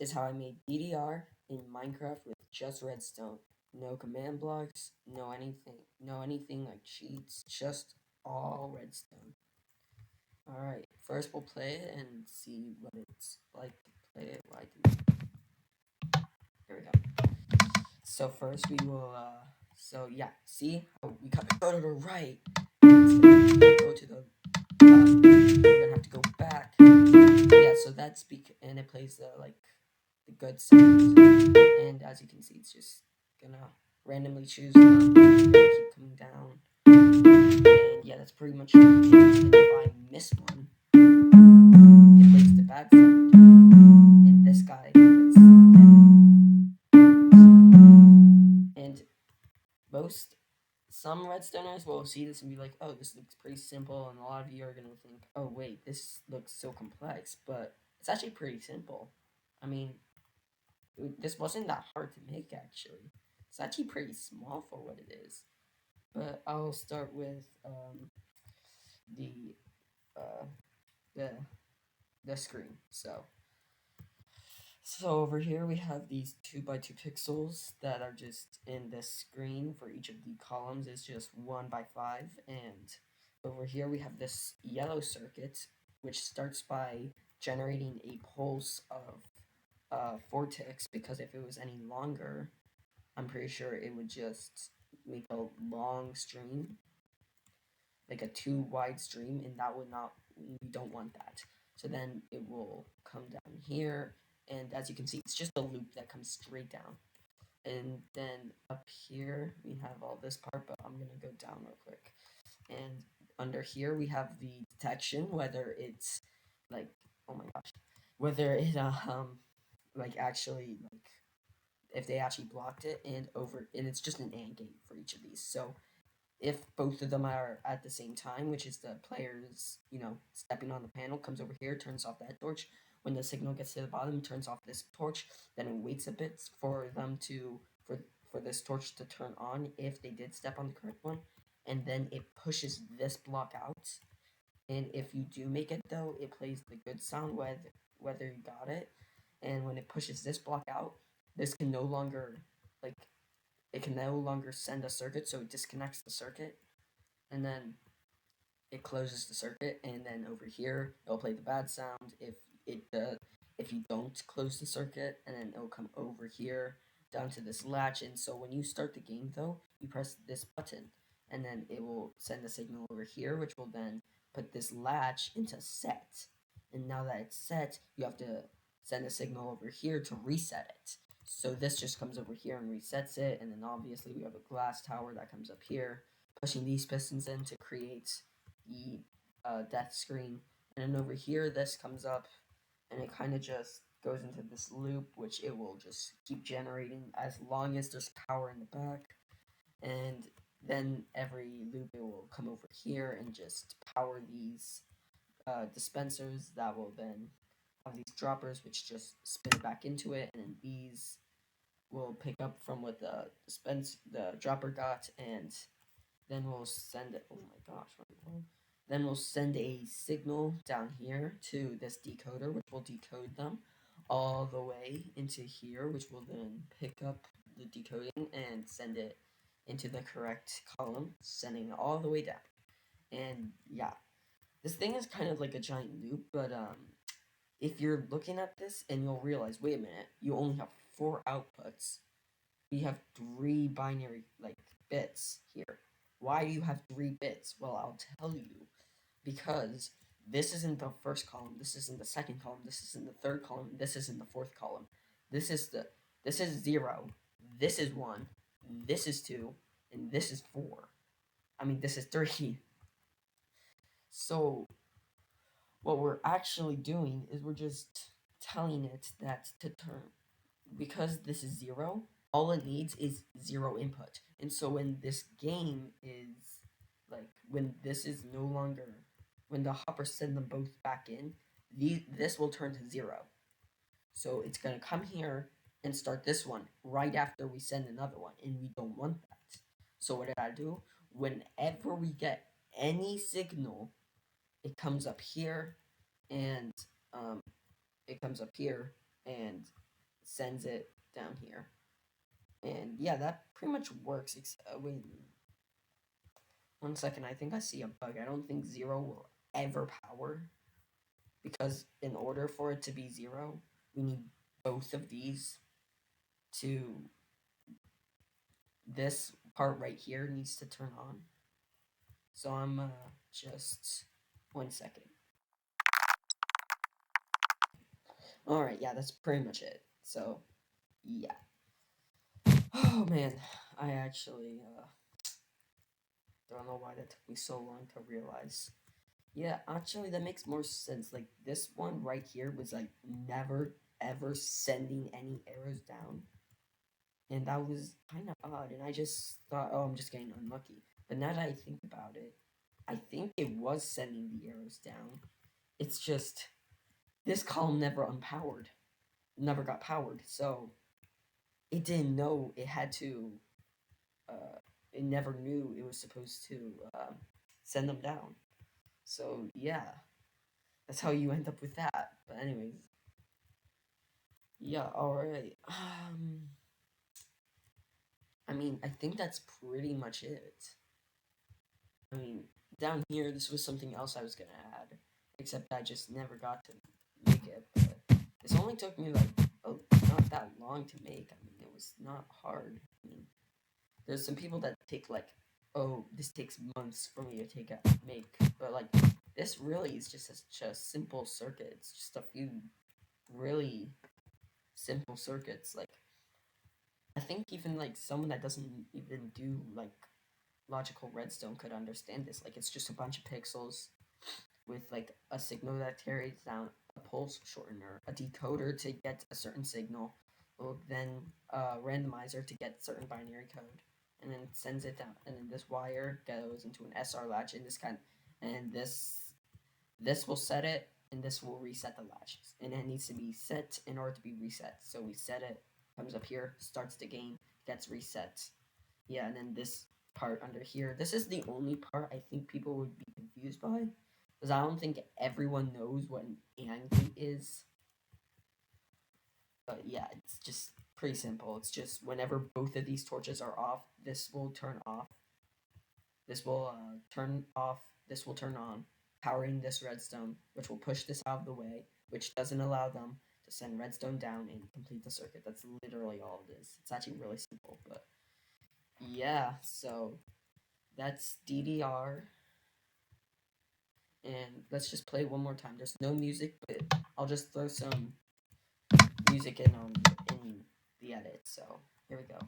is how I made DDR in Minecraft with just redstone. No command blocks, no anything like cheats, just all redstone. Alright, first we'll play it and see what it's like to play it. Here we go. So first we will, so yeah, see how we gotta go to the right. Go to the, we're gonna have to go back. Yeah, so that's and it plays the good sounds. And as you can see, it's just gonna randomly choose them, keep coming down. And yeah, that's pretty much it. And if I miss one, it plays the bad sound. And this guy gets dead. And some redstoners will see this and be like, oh, this looks pretty simple, and a lot of you are gonna think, oh wait, this looks so complex, but it's actually pretty simple. I mean, this wasn't that hard to make actually. It's actually pretty small for what it is. But I'll start with the uh, the the screen. So over here we have these 2x2 pixels that are just in this screen. For each of the columns is just 1x5, and over here we have this yellow circuit which starts by generating a pulse of 4 ticks, because if it was any longer, I'm pretty sure it would just make a long stream, like a too wide stream, and that would not, we don't want that. So then it will come down here, and as you can see, it's just a loop that comes straight down. And then up here we have all this part, but I'm gonna go down real quick. And under here we have the detection, whether it's like, oh my gosh, whether it like actually like if they actually blocked it, and it's just an AND gate for each of these. So if both of them are at the same time, which is the players, stepping on the panel, comes over here, turns off that torch. When the signal gets to the bottom, turns off this torch. Then it waits a bit for them to for this torch to turn on if they did step on the correct one, and then it pushes this block out. And if you do make it though, it plays the good sound whether you got it. And when it pushes this block out, this can no longer like it can no longer send a circuit, so it disconnects the circuit, and then it closes the circuit, and then over here it'll play the bad sound if you don't close the circuit, and then it'll come over here down to this latch. And so when you start the game though, you press this button, and then it will send a signal over here, which will then put this latch into set. And now that it's set, you have to send a signal over here to reset it. So this just comes over here and resets it, and then obviously we have a glass tower that comes up here, pushing these pistons in to create the death screen. And then over here, this comes up, and it kind of just goes into this loop, which it will just keep generating as long as there's power in the back. And then every loop, it will come over here and just power these dispensers that will then have these droppers, which just spin it back into it, and then these will pick up from what the dropper got, and then we'll send it. Oh my gosh, then we'll send a signal down here to this decoder, which will decode them all the way into here, which will then pick up the decoding and send it into the correct column, sending it all the way down. And yeah, this thing is kind of like a giant loop, but if you're looking at this, and you'll realize, wait a minute, you only have 4 outputs. We have 3 binary bits here. Why do you have 3 bits? Well, I'll tell you. Because this isn't the first column, this isn't the second column, this isn't the third column, this isn't the fourth column. This is 0, this is 1, this is 2, and this is 4. I mean, this is 3. So what we're actually doing is we're just telling it that to turn, because this is 0, all it needs is 0 input. And so when this game is when this is no longer, when the hoppers send them both back in, this will turn to 0. So it's gonna come here and start this one right after we send another one, and we don't want that. So what did I do? Whenever we get any signal, it comes up here, and it comes up here, and sends it down here. And yeah, that pretty much works. Wait, 1 second. I think I see a bug. I don't think 0 will ever power because in order for it to be 0, we need both of these to this part right here needs to turn on. So I'm just 1 second. All right, yeah, that's pretty much it. So yeah. Oh man, I actually don't know why that took me so long to realize. Yeah, actually, that makes more sense. Like, this one right here was, like, never ever sending any arrows down. And that was kind of odd. And I just thought, oh, I'm just getting unlucky. But now that I think about it, I think it was sending the arrows down. It's just, this column never unpowered, never got powered. So, it didn't know it had to, it never knew it was supposed to send them down. So, yeah. That's how you end up with that. But anyways, yeah, all right. I mean, I think that's pretty much it. I mean, down here, this was something else I was gonna add, except I just never got to make it. But this only took me like not that long to make. I mean, it was not hard. I mean, there's some people that take like, oh, this takes months for me to make, but like this really is just such a simple circuit. It's just a few really simple circuits. Like I think even like someone that doesn't even do like logical redstone could understand this. Like it's just a bunch of pixels with like a signal that carries down a pulse shortener, a decoder to get a certain signal, then a randomizer to get certain binary code, and then sends it down. And then this wire goes into an SR latch in this kind, and this will set it, and this will reset the latches. And it needs to be set in order to be reset. So we set it, comes up here, starts the game, gets reset. Yeah, and then this part under here, this is the only part I think people would be confused by. Because I don't think everyone knows what an AND gate is. But yeah, it's just pretty simple. It's just whenever both of these torches are off, this will turn off. This will turn off. This will turn on, powering this redstone, which will push this out of the way, which doesn't allow them to send redstone down and complete the circuit. That's literally all it is. It's actually really simple, but yeah, so that's DDR. And let's just play one more time. There's no music, but I'll just throw some music in the edit. So here we go.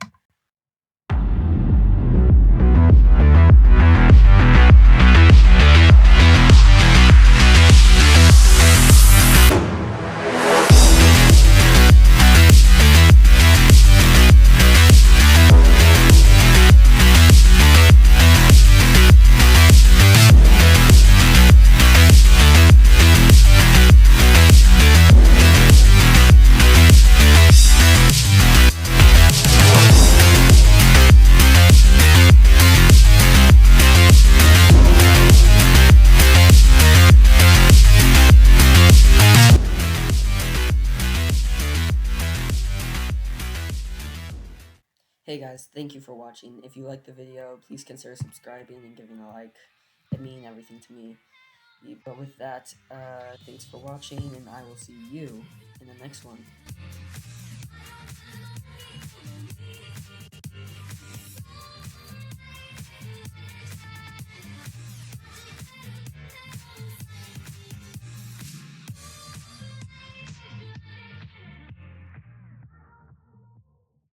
Hey guys, thank you for watching. If you liked the video, please consider subscribing and giving a like. It means everything to me. But with that, thanks for watching, and I will see you in the next one.